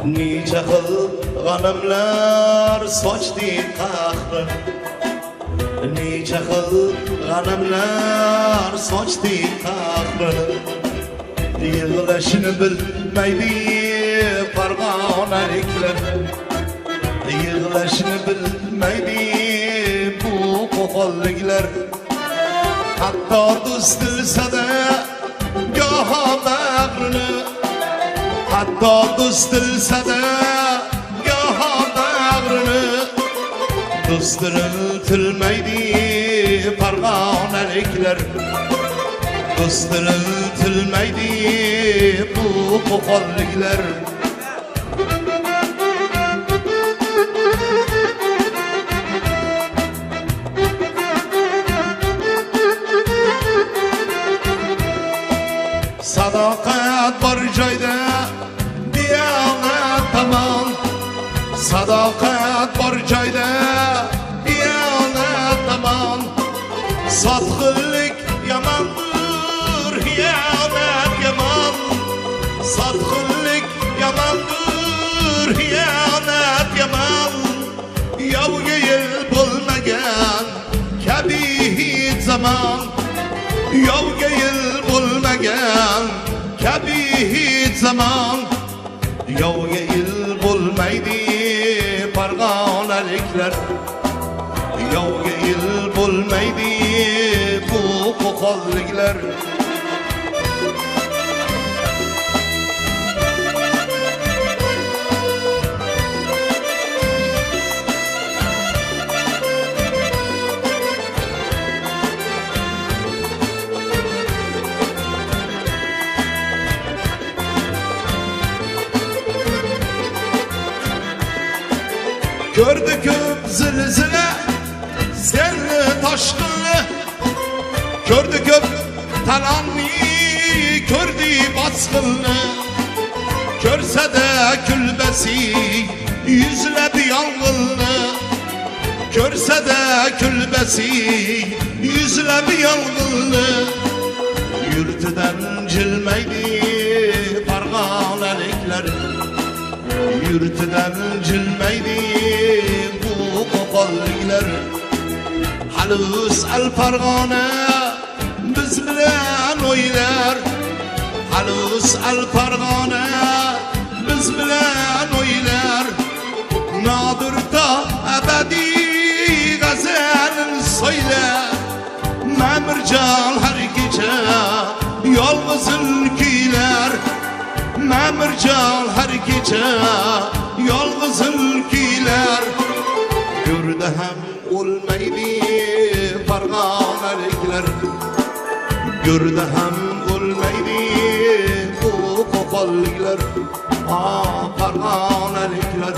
Nice xil g'animlar sochdi qahri, nice xil g'animlar sochdi qahri. Yig'lashini bilmaydi farg'onaliklar, yig'lashini bilmaydi bu qo'qonliklar. Hatto do'st dilsada goho bag'rini, hatto do'st dilsada goho bag'rini, do'stini tilmaydi farg'onaliklar, do'stini tilmaydi bu qo'qonliklar. Sadoqat bor joyda diyonat tamom, sadoqat bor joyda diyonat tamom. Sotqinlik yomondir, xiyonat yomon, sotqinlik yomondir, xiyonat yomon. Yovga yil bo'lmagan kabi hech zamon, yovga yil bo'lmagan kabi hech zamon. Yovga yil bo'lmaydi farg'onaliklar, yovga yil bo'lmaydi bu qo'qonliklar. Gördü ko'p zilzila, selni toshqinni, ko'rdi ko'p talonni, ko'rdi bosqinni. Ko'rsada kulbasi, yuzlab yolg'inni, ko'rsada kulbasi, yuzlab yolg'inni. Yurtidan jilmaydi farg'onaliklar, yurtidan jilmaydi bu qo'qonliklar. Halus al Farg'ona biz bilan o'ylar, halus al Farg'ona biz bilan o'ylar. Nodirda abadiy g'azalin so'yla, Ma'mirjon har kecha yolg'izin kuylar, Ma'mirjon har kecha yolg'izin kuylar. Yurda ham o'lmaydi farg'onaliklar, yurda ham o'lmaydi bu qo'qonliklar. Farg'onaliklar,